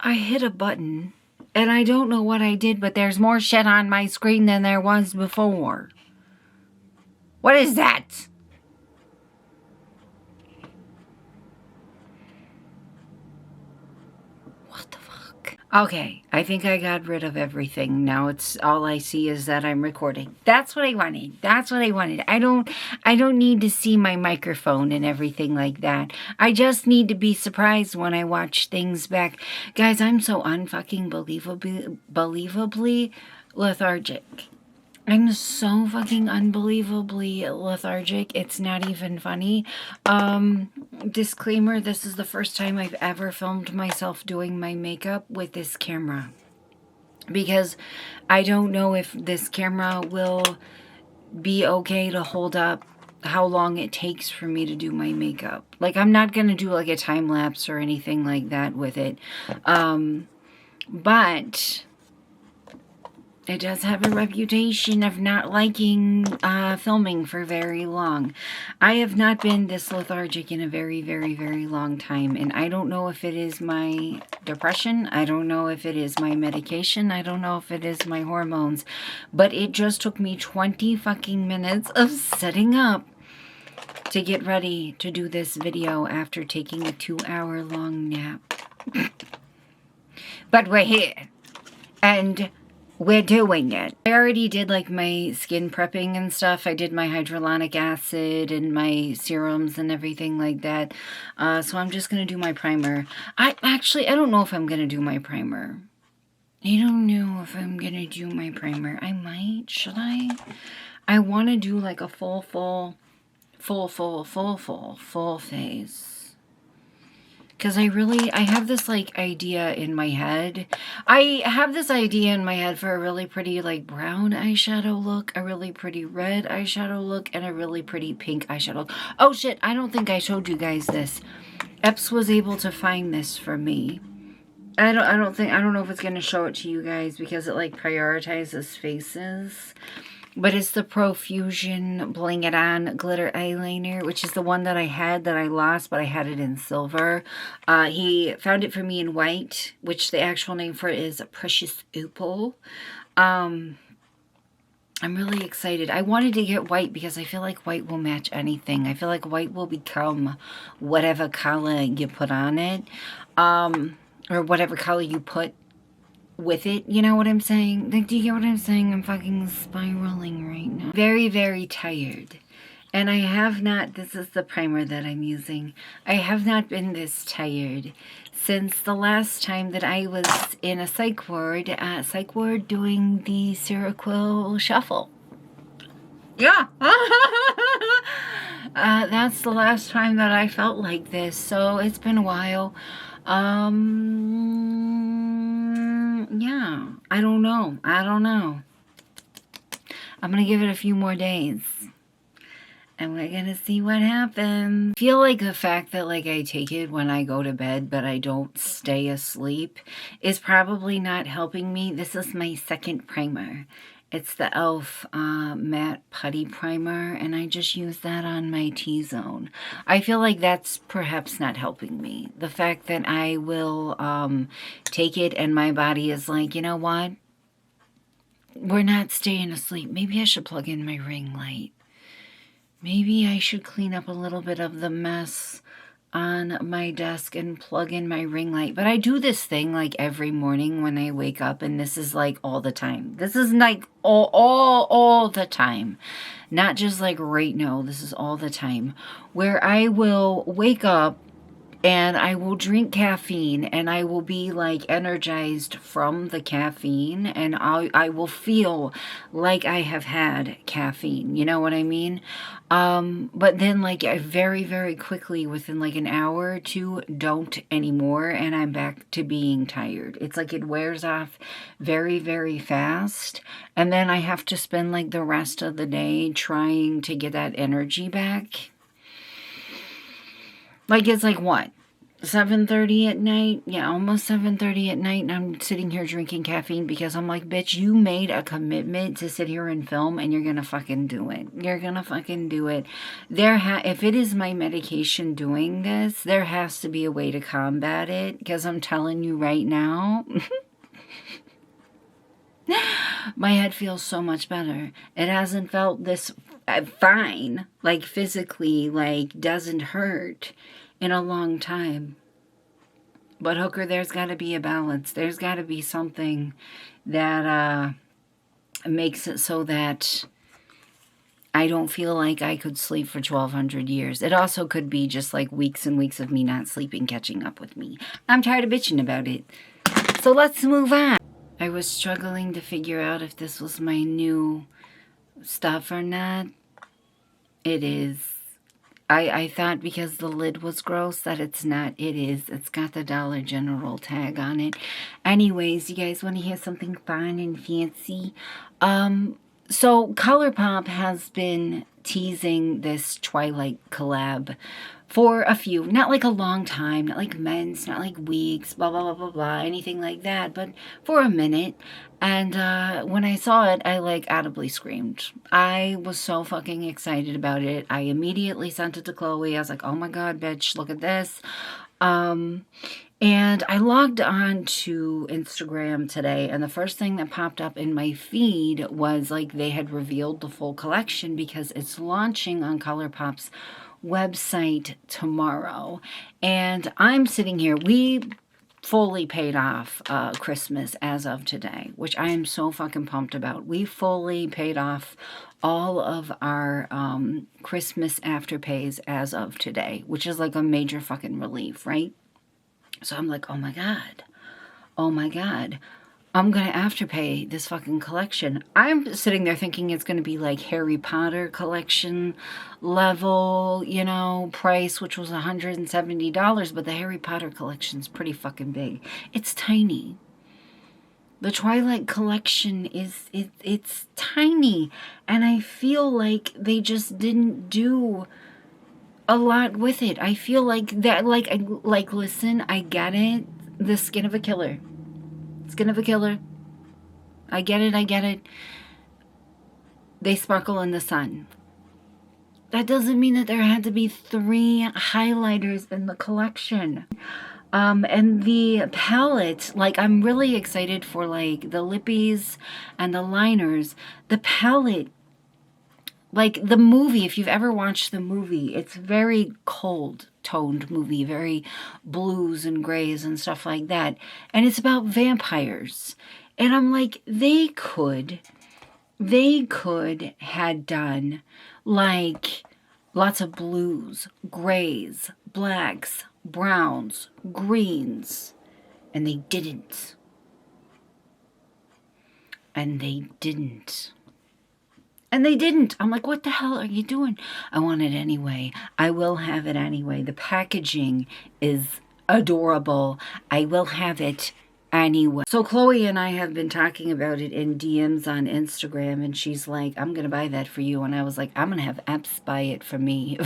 I hit a button, and I don't know what I did, but there's more shit on my screen than there was before. What is that? What the fuck? Okay, I think I got rid of everything. Now it's all I see is that I'm recording. That's what I wanted. That's what I wanted. I don't need to see my microphone and everything like that. I just need to be surprised when I watch things back. Guys, I'm so unfucking believably lethargic. I'm so fucking unbelievably lethargic. It's not even funny. Disclaimer, this is the first time I've ever filmed myself doing my makeup with this camera. Because I don't know if this camera will be okay to hold up how long it takes for me to do my makeup. Like, I'm not going to do like a time lapse or anything like that with it. But it does have a reputation of not liking filming for very long. I have not been this lethargic in a very, very, very long time. And I don't know if it is my depression. I don't know if it is my medication. I don't know if it is my hormones. But it just took me 20 fucking minutes of setting up to get ready to do this video after taking a 2-hour-long nap. But we're here. And we're doing it. I already did like my skin prepping and stuff. I did my hyaluronic acid and my serums and everything like that. So I'm just going to do my primer. I don't know if I'm going to do my primer. I don't know if I'm going to do my primer. I might. Should I? I want to do like a full face. Because I have this, like, idea in my head. I have this idea in my head for a really pretty, like, brown eyeshadow look, a really pretty red eyeshadow look, and a really pretty pink eyeshadow look. Oh, shit, I don't think I showed you guys this. Epps was able to find this for me. I don't know if it's going to show it to you guys because it, like, prioritizes faces. But it's the Profusion Bling It On glitter eyeliner, which is the one that I had that I lost, but I had it in silver. He found it for me in white, which the actual name for it is Precious Opal. I'm really excited. I wanted to get white because I feel like white will match anything. I feel like white will become whatever color you put on it, or whatever color you put with it, you know what I'm saying? Like, do you get what I'm saying? I'm fucking spiraling right now. Very, very tired. And I have not, this is the primer that I'm using. I have not been this tired since the last time that I was in a psych ward doing the Seroquel shuffle. Yeah. That's the last time that I felt like this. So it's been a while. Yeah, I don't know. I'm gonna give it a few more days. And we're gonna see what happens. I feel like the fact that like I take it when I go to bed, but I don't stay asleep is probably not helping me. This is my second primer. It's the e.l.f. Matte Putty Primer, and I just use that on my T-zone. I feel like that's perhaps not helping me. The fact that I will take it and my body is like, you know what? We're not staying asleep. Maybe I should plug in my ring light. Maybe I should clean up a little bit of the mess on my desk and plug in my ring light. But I do this thing like every morning when I wake up, and this is like all the time. This is like all the time. Not just like right now. This is all the time. Where I will wake up and I will drink caffeine and I will be like energized from the caffeine, and I will feel like I have had caffeine, you know what I mean? But then like I very, very quickly within like an hour or two don't anymore, and I'm back to being tired. It's like it wears off very, very fast, and then I have to spend like the rest of the day trying to get that energy back. Like, it's like what? 7:30 at night. Yeah, almost 7:30 at night, and I'm sitting here drinking caffeine because I'm like, bitch, you made a commitment to sit here and film, and you're gonna fucking do it. You're gonna fucking do it. If it is my medication doing this, there has to be a way to combat it, because I'm telling you right now, my head feels so much better. It hasn't felt this fine, like physically, like doesn't hurt in a long time. But Hooker, there's got to be a balance. There's got to be something that makes it so that I don't feel like I could sleep for 1,200 years. It also could be just like weeks and weeks of me not sleeping catching up with me. I'm tired of bitching about it. So let's move on. I was struggling to figure out if this was my new stuff or not. It is. I thought because the lid was gross that it's not. It is. It's got the Dollar General tag on it. Anyways, you guys want to hear something fun and fancy? So ColourPop has been teasing this Twilight collab for a few, not like a long time, not like months, not like weeks, blah, blah, blah, blah, blah, anything like that, but for a minute. And when I saw it, I like audibly screamed. I was so fucking excited about it. I immediately sent it to Chloe. I was like, oh my God, bitch, look at this. And I logged on to Instagram today, and the first thing that popped up in my feed was like they had revealed the full collection because it's launching on ColourPop's website tomorrow. And I'm sitting here, we fully paid off Christmas as of today, which I am so fucking pumped about. We fully paid off all of our Christmas afterpays as of today, which is like a major fucking relief, right? So I'm like, oh my God, I'm going to afterpay this fucking collection. I'm sitting there thinking it's going to be like Harry Potter collection level, you know, price, which was $170, but the Harry Potter collection's pretty fucking big. It's tiny. The Twilight collection it's tiny, and I feel like they just didn't do a lot with it. I feel like that, like, listen, I get it. The Skin of a Killer. Skin of a Killer. I get it. They sparkle in the sun. That doesn't mean that there had to be 3 highlighters in the collection. And the palette, like, I'm really excited for, like, the lippies and the liners. The palette, like the movie, if you've ever watched the movie, it's very cold toned movie, very blues and grays and stuff like that. And it's about vampires. And I'm like, they could had done like lots of blues, grays, blacks, browns, greens. And they didn't. And they didn't. I'm like, what the hell are you doing? I want it anyway. I will have it anyway. The packaging is adorable. I will have it anyway. So Chloe and I have been talking about it in DMs on Instagram, and she's like, I'm going to buy that for you. And I was like, I'm going to have Epps buy it for me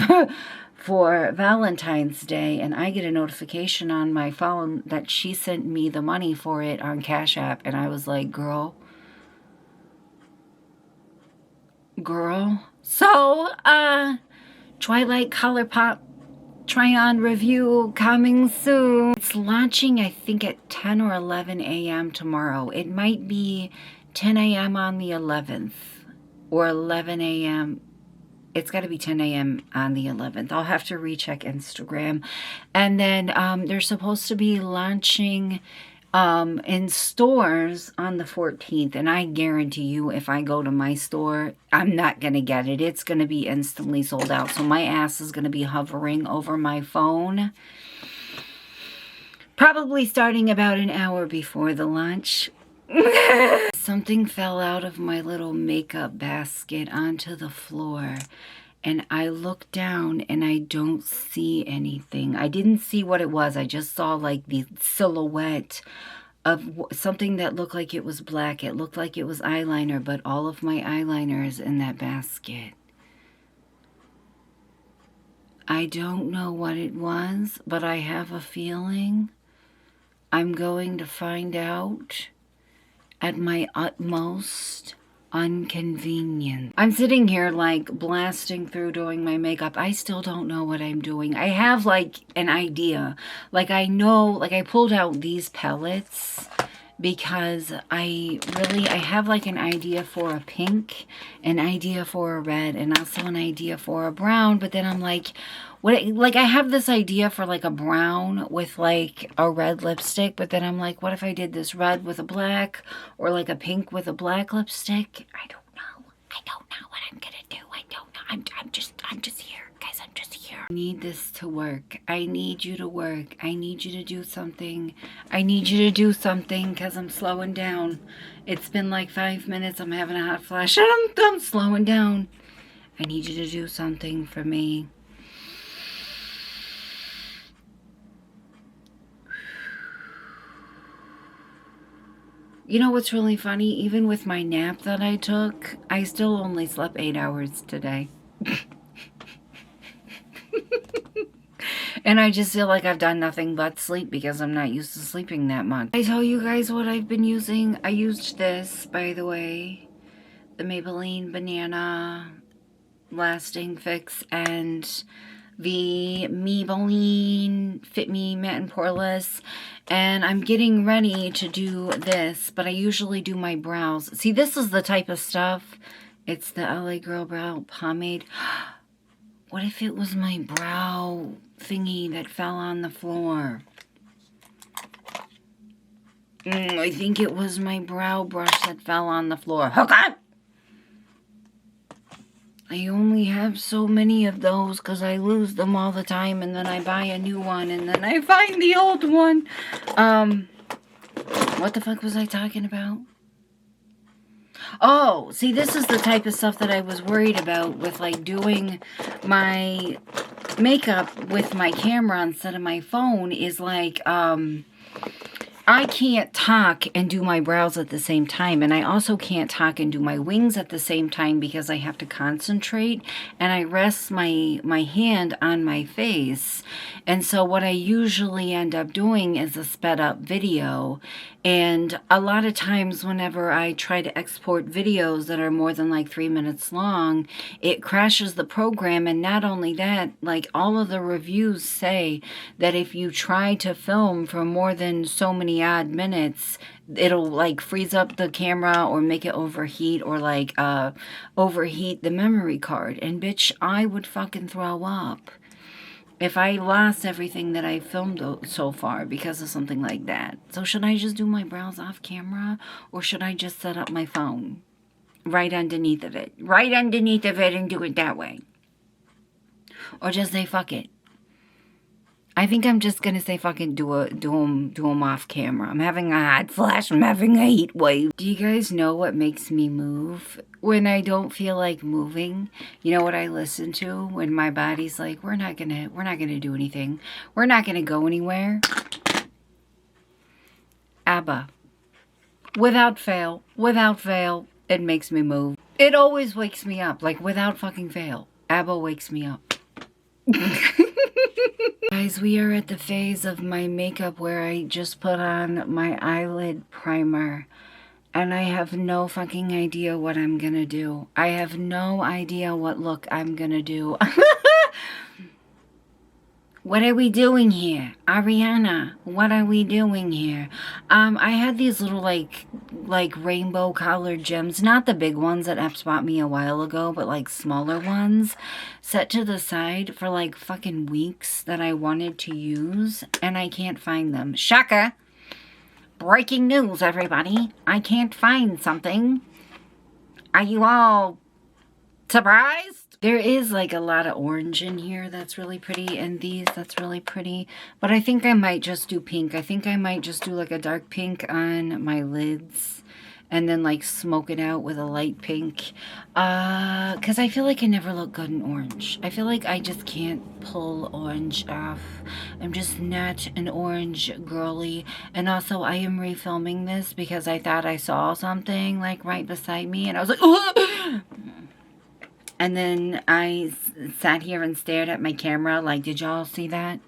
for Valentine's Day. And I get a notification on my phone that she sent me the money for it on Cash App. And I was like, girl. So, Twilight ColourPop try-on review coming soon. It's launching, I think, at 10 or 11 a.m. tomorrow. It might be 10 a.m. on the 11th or 11 a.m. It's got to be 10 a.m. on the 11th. I'll have to recheck Instagram. And then they're supposed to be launching in stores on the 14th, and I guarantee you if I go to my store, I'm not going to get it. It's going to be instantly sold out, so my ass is going to be hovering over my phone, probably starting about an hour before the launch. Something fell out of my little makeup basket onto the floor, and I look down and I don't see anything. I didn't see what it was. I just saw like the silhouette of something that looked like it was black. It looked like it was eyeliner, but all of my eyeliner is in that basket. I don't know what it was, but I have a feeling I'm going to find out at my utmost inconvenience. I'm sitting here like blasting through doing my makeup. I still don't know what I'm doing. I have like an idea. Like I know, like I pulled out these palettes because I have like an idea for a pink, an idea for a red, and also an idea for a brown. But then I'm like, like I have this idea for like a brown with like a red lipstick, but then I'm like, what if I did this red with a black, or like a pink with a black lipstick? I don't know. I don't know what I'm gonna do. I don't know. I'm just here, guys. I'm just here. I need this to work. I need you to work. I need you to do something. I need you to do something because I'm slowing down. It's been like 5 minutes. I'm having a hot flash. I'm slowing down. I need you to do something for me. You know what's really funny? Even with my nap that I took, I still only slept 8 hours today. And I just feel like I've done nothing but sleep because I'm not used to sleeping that much. I tell you guys what I've been using. I used this, by the way. The Maybelline Banana Lasting Fix and the Maybelline Fit Me Matte and Poreless. And I'm getting ready to do this, but I usually do my brows. See, this is the type of stuff. It's the LA Girl Brow Pomade. What if it was my brow thingy that fell on the floor? I think it was my brow brush that fell on the floor. Hook on! I only have so many of those because I lose them all the time, and then I buy a new one, and then I find the old one. What the fuck was I talking about? Oh, see, this is the type of stuff that I was worried about with, like, doing my makeup with my camera instead of my phone is, like, I can't talk and do my brows at the same time, and I also can't talk and do my wings at the same time because I have to concentrate, and I rest my hand on my face. And so what I usually end up doing is a sped up video, and a lot of times whenever I try to export videos that are more than like 3 minutes long, it crashes the program. And not only that, like all of the reviews say that if you try to film for more than so many odd minutes, it'll like freeze up the camera or make it overheat or like overheat the memory card. And bitch, I would fucking throw up if I lost everything that I filmed so far because of something like that. So should I just do my brows off camera, or should I just set up my phone right underneath of it? Right underneath of it and do it that way? Or just say fuck it? I think I'm just gonna say fucking do them off camera. I'm having a hot flash. I'm having a heat wave. Do you guys know what makes me move when I don't feel like moving? You know what I listen to when my body's like, we're not gonna do anything. We're not gonna go anywhere. ABBA. Without fail, it makes me move. It always wakes me up, like without fucking fail. ABBA wakes me up. Guys, we are at the phase of my makeup where I just put on my eyelid primer, and I have no fucking idea what I'm gonna do. I have no idea what look I'm gonna do. What are we doing here? Ariana, what are we doing here? I had these little like rainbow colored gems, not the big ones that Epps bought me a while ago, but like smaller ones, set to the side for like fucking weeks that I wanted to use, and I can't find them. Shaka! Breaking news, everybody. I can't find something. Are you all surprised? There is like a lot of orange in here that's really pretty, and these that's really pretty. But I think I might just do pink. I think I might just do like a dark pink on my lids and then like smoke it out with a light pink. Because I feel like I never look good in orange. I feel like I just can't pull orange off. I'm just not an orange girly. And also I am refilming this because I thought I saw something like right beside me, and I was like, oh! And then I sat here and stared at my camera like, did y'all see that?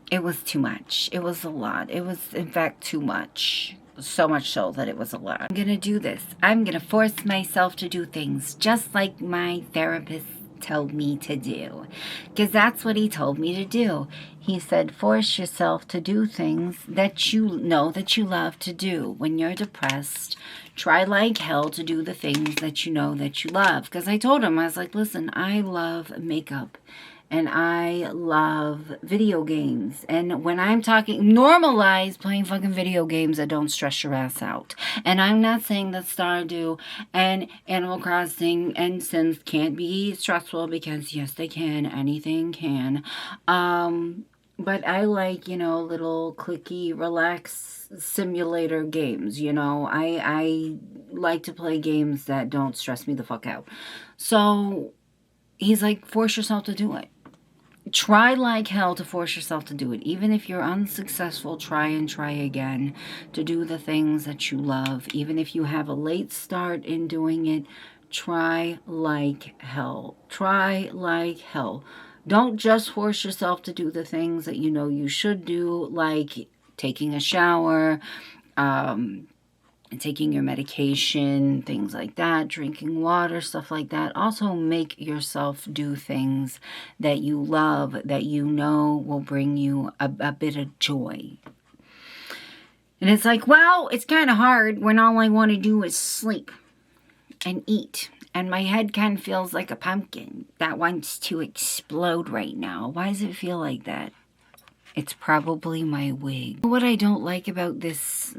It was too much. It was a lot. It was, in fact, too much. So much so that it was a lot. I'm going to do this. I'm going to force myself to do things just like my therapist told me to do. Because that's what he told me to do. He said, force yourself to do things that you know that you love to do. When you're depressed, try like hell to do the things that you know that you love. Because I told him, I was like, listen, I love makeup. And I love video games. And when I'm talking, normalize playing fucking video games that don't stress your ass out. And I'm not saying that Stardew and Animal Crossing and Sims can't be stressful, because yes, they can. Anything can. But I like, you know, little clicky, relax simulator games, you know. I like to play games that don't stress me the fuck out. So he's like, force yourself to do it. Try like hell to force yourself to do it. Even if you're unsuccessful, try and try again to do the things that you love. Even if you have a late start in doing it, try like hell. Try like hell. Don't just force yourself to do the things that you know you should do, like taking a shower, taking your medication, things like that, drinking water, stuff like that. Also make yourself do things that you love, that you know will bring you a bit of joy. And it's like, well, it's kind of hard when all I want to do is sleep and eat. And my head kind of feels like a pumpkin that wants to explode right now. Why does it feel like that? It's probably my wig. What I don't like about this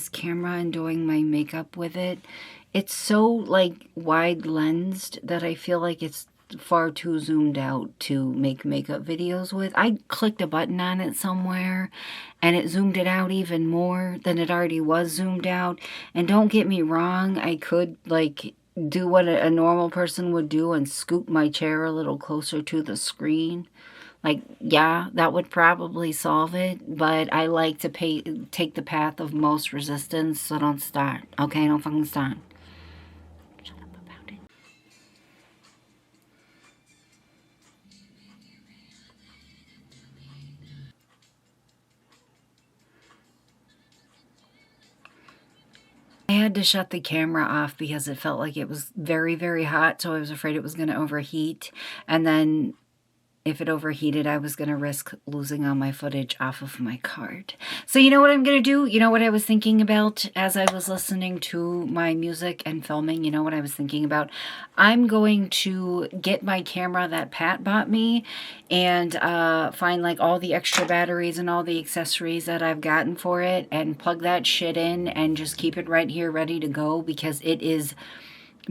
camera and doing my makeup with it, it's so like wide lensed that I feel like it's far too zoomed out to make makeup videos with. I clicked a button on it somewhere and it zoomed it out even more than it already was zoomed out. And don't get me wrong, I could like do what a normal person would do and scoop my chair a little closer to the screen. Like, yeah, that would probably solve it, but I like to take the path of most resistance, so don't start, okay? Don't fucking start. Shut up about it. I had to shut the camera off because it felt like it was very, very hot, so I was afraid it was going to overheat, and then if it overheated, I was going to risk losing all my footage off of my card. So you know what I'm going to do? You know what I was thinking about as I was listening to my music and filming? You know what I was thinking about? I'm going to get my camera that Pat bought me and find like all the extra batteries and all the accessories that I've gotten for it and plug that shit in and just keep it right here ready to go, because it is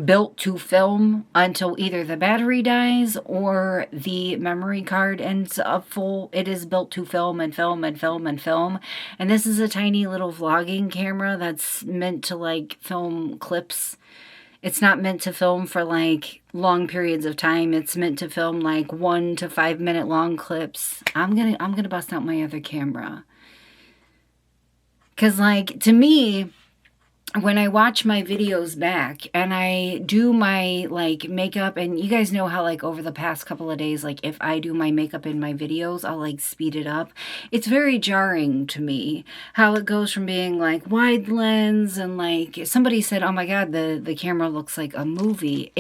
built to film until either the battery dies or the memory card ends up full. It is built to film and film and film and film. And this is a tiny little vlogging camera that's meant to like film clips. It's not meant to film for like long periods of time. It's meant to film like 1 to 5 minute long clips. I'm gonna bust out my other camera. 'Cause like, to me, when I watch my videos back and I do my like makeup, and you guys know how like over the past couple of days, like if I do my makeup in my videos, I'll like speed it up. It's very jarring to me how it goes from being like wide lens and like somebody said, oh my God, the camera looks like a movie.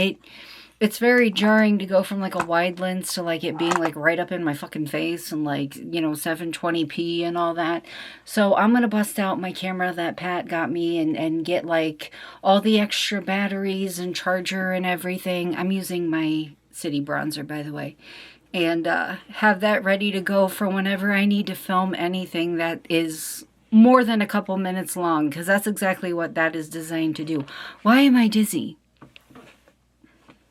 It's very jarring to go from like a wide lens to like it being like right up in my fucking face and like, you know, 720p and all that. So I'm going to bust out my camera that Pat got me and get like all the extra batteries and charger and everything. I'm using my City Bronzer, by the way. And have that ready to go for whenever I need to film anything that is more than a couple minutes long, because that's exactly what that is designed to do. Why am I dizzy?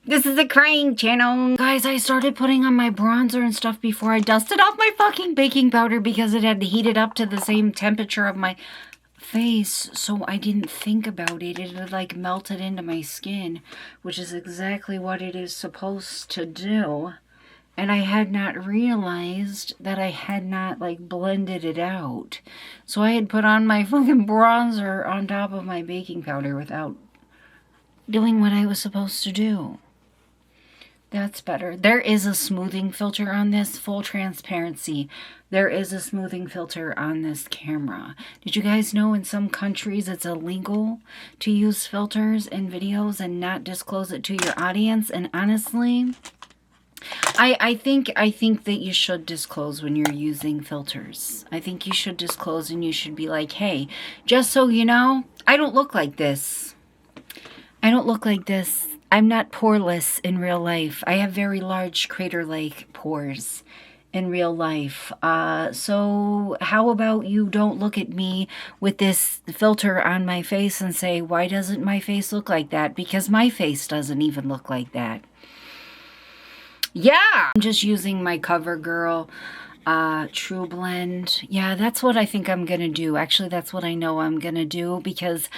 This is a crying channel. Guys, I started putting on my bronzer and stuff before I dusted off my fucking baking powder because it had heated up to the same temperature of my face, so I didn't think about it. It had like melted into my skin, which is exactly what it is supposed to do. And I had not realized that I had not like blended it out. So I had put on my fucking bronzer on top of my baking powder without doing what I was supposed to do. That's better. There is a smoothing filter on this, full transparency. There is a smoothing filter on this camera. Did you guys know in some countries it's illegal to use filters in videos and not disclose it to your audience? And honestly, I think that you should disclose when you're using filters. I think you should disclose, and you should be like, hey, just so you know, I don't look like this. I don't look like this. I'm not poreless in real life. I have very large crater-like pores in real life. So how about you don't look at me with this filter on my face and say, why doesn't my face look like that? Because my face doesn't even look like that. Yeah! I'm just using my CoverGirl True Blend. Yeah, that's what I think I'm going to do. Actually, that's what I know I'm going to do, because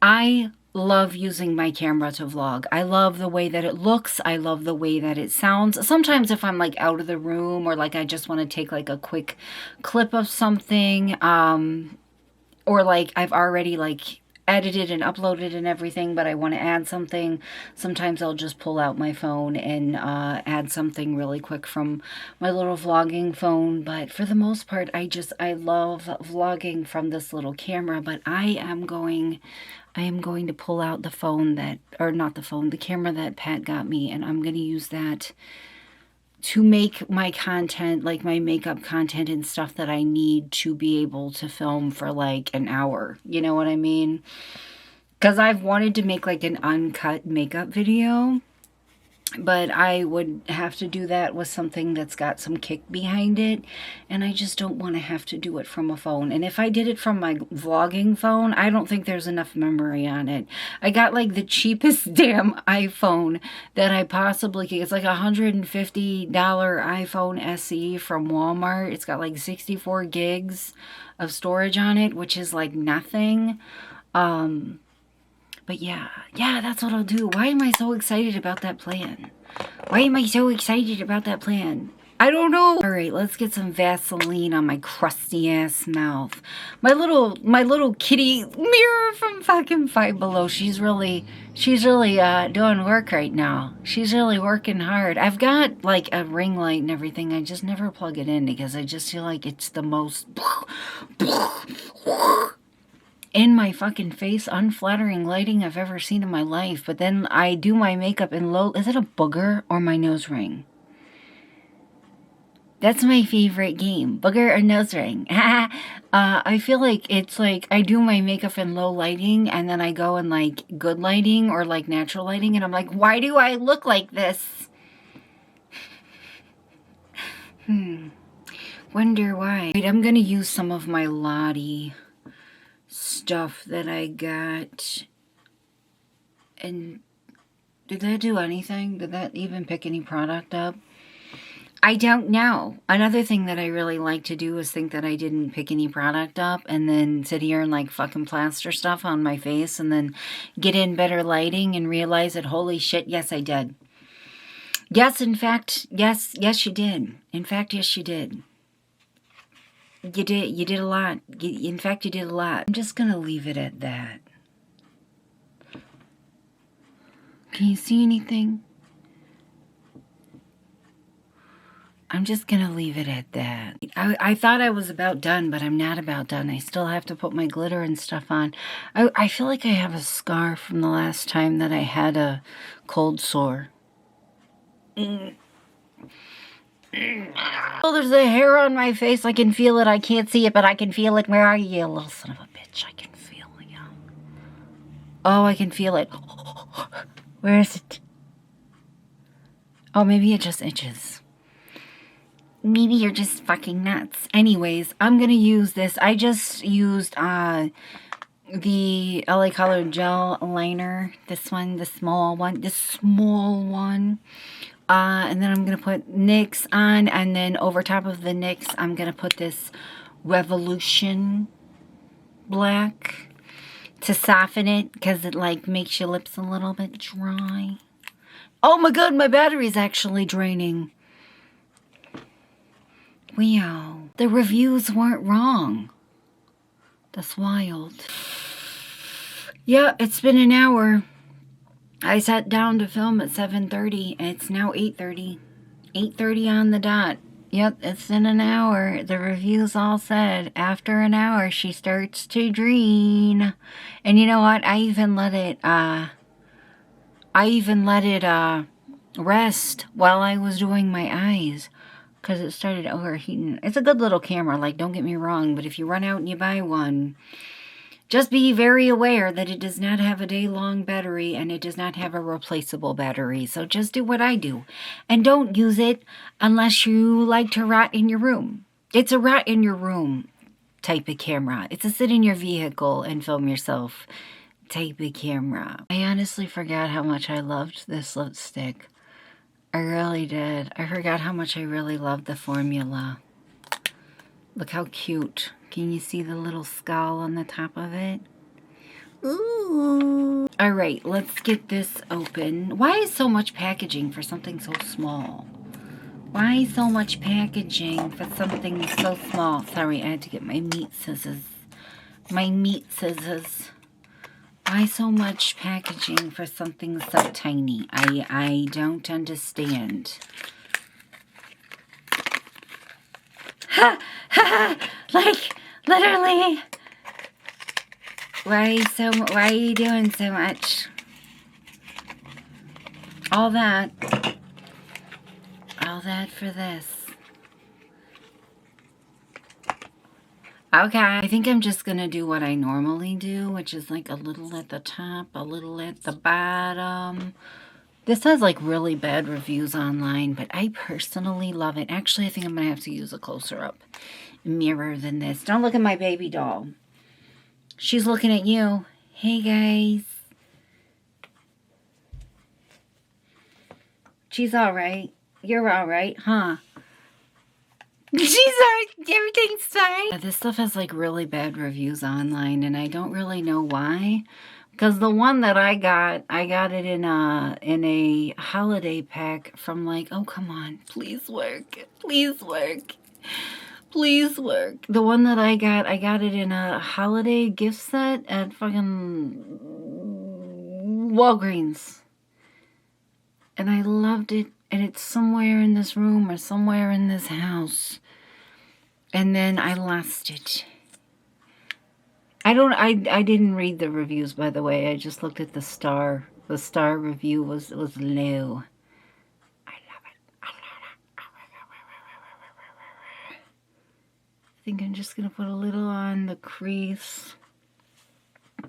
I love using my camera to vlog. I love the way that it looks. I love the way that it sounds. Sometimes if I'm like out of the room, or like I just want to take like a quick clip of something, or like I've already like edited and uploaded and everything, but I want to add something, sometimes I'll just pull out my phone and add something really quick from my little vlogging phone. But for the most part, I love vlogging from this little camera. But I am going to pull out the phone that, or not the phone, the camera that Pat got me, and I'm going to use that to make my content, like my makeup content and stuff that I need to be able to film for like an hour. You know what I mean? Because I've wanted to make like an uncut makeup video, but I would have to do that with something that's got some kick behind it, and I just don't want to have to do it from a phone. And if I did it from my vlogging phone, I don't think there's enough memory on it. I got like the cheapest damn iPhone that I possibly could. It's like a $150 iPhone SE from Walmart. It's got like 64 gigs of storage on it, which is like nothing. But yeah, that's what I'll do. Why am I so excited about that plan? Why am I so excited about that plan? I don't know. All right, let's get some Vaseline on my crusty ass mouth. My little kitty mirror from fucking Five Below. She's really doing work right now. She's really working hard. I've got like a ring light and everything. I just never plug it in because I just feel like it's the most in my fucking face, unflattering lighting I've ever seen in my life. But then I do my makeup in low... Is it a booger or my nose ring? That's my favorite game. Booger or nose ring. I feel like it's like I do my makeup in low lighting, and then I go in like good lighting or like natural lighting, and I'm like, why do I look like this? Wonder why. Wait, I'm gonna use some of my Lottie stuff that I got. And did that do anything? Did that even pick any product up? I don't know. Another thing that I really like to do is think that I didn't pick any product up and then sit here and like fucking plaster stuff on my face and then get in better lighting and realize that holy shit, yes I did. Yes, in fact, yes you did. In fact, yes you did. You did a lot. In fact, you did a lot. I'm just gonna leave it at that. Can you see anything? I'm just gonna leave it at that. I thought I was about done, but I'm not about done. I still have to put my glitter and stuff on. I feel like I have a scar from the last time that I had a cold sore. Oh, there's a hair on my face. I can feel it. I can't see it, but I can feel it. Where are you, little son of a bitch? I can feel you. Oh, I can feel it. Where is it? Oh, maybe it just itches. Maybe you're just fucking nuts. Anyways, I'm gonna use this. I just used the LA Color Gel Liner. This one, the small one. This small one. And then I'm going to put NYX on, and then over top of the NYX, I'm going to put this Revolution Black to soften it, because it like makes your lips a little bit dry. Oh my god, my battery's actually draining. Wow. The reviews weren't wrong. That's wild. Yeah, it's been an hour. I sat down to film at 7:30 and it's now 8:30. 8:30 on the dot. Yep, it's in an hour. The reviews all said after an hour she starts to drain. And you know what? I even let it rest while I was doing my eyes because it started overheating. It's a good little camera, like, don't get me wrong, but if you run out and you buy one, just be very aware that it does not have a day-long battery and it does not have a replaceable battery. So just do what I do. And don't use it unless you like to rot in your room. It's a rot in your room type of camera. It's a sit in your vehicle and film yourself type of camera. I honestly forgot how much I loved this lipstick. I really did. I forgot how much I really loved the formula. Look how cute. Can you see the little skull on the top of it? Ooh. All right, let's get this open. Why is so much packaging for something so small? Why so much packaging for something so small? Sorry, I had to get my meat scissors. My meat scissors. Why so much packaging for something so tiny? I don't understand. Ha! Ha! Like, literally. Why are you doing so much? All that for this. Okay, I think I'm just gonna do what I normally do, which is like a little at the top, a little at the bottom. This has like really bad reviews online, but I personally love it. Actually, I think I'm gonna have to use a closer up mirror than this. Don't look at my baby doll. She's looking at you. Hey guys. She's all right. You're all right, huh? She's alright. Everything's fine. This stuff has like really bad reviews online, and I don't really know why. Because the one that I got it in a holiday pack from like, oh come on, please work, please work, please work. The one that I got it in a holiday gift set at fucking Walgreens, and I loved it. And it's somewhere in this room or somewhere in this house. And then I lost it. I didn't read the reviews, by the way. I just looked at the star. The star review was low. I love it. I think I'm just going to put a little on the crease. I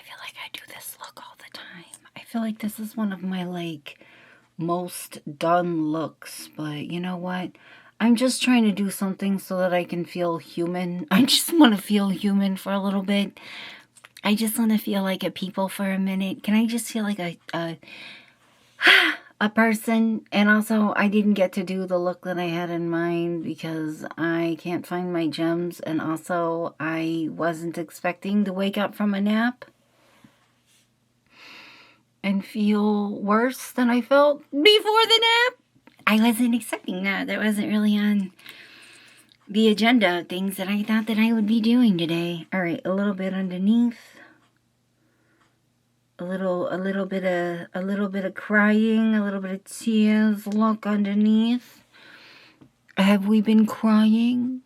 feel like I do this look all the time. I feel like this is one of my, like, most done looks. But you know what? I'm just trying to do something so that I can feel human. I just want to feel human for a little bit. I just want to feel like a people for a minute. Can I just feel like a person? And also, I didn't get to do the look that I had in mind because I can't find my gems. And also, I wasn't expecting to wake up from a nap and feel worse than I felt before the nap. I wasn't expecting that. That wasn't really on the agenda of things that I thought that I would be doing today. All right, a little bit underneath. A little bit of crying, a little bit of tears. Look underneath. Have we been crying?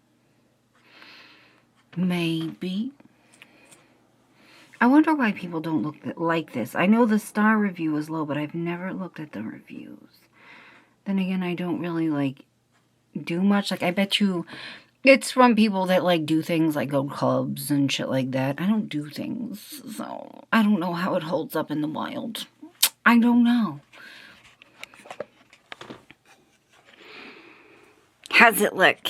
Maybe. I wonder why people don't look like this. I know the star review is low, but I've never looked at the reviews. Then again, I don't really, like, do much. Like, I bet you it's from people that, like, do things like go clubs and shit like that. I don't do things, so I don't know how it holds up in the wild. I don't know. How's it look?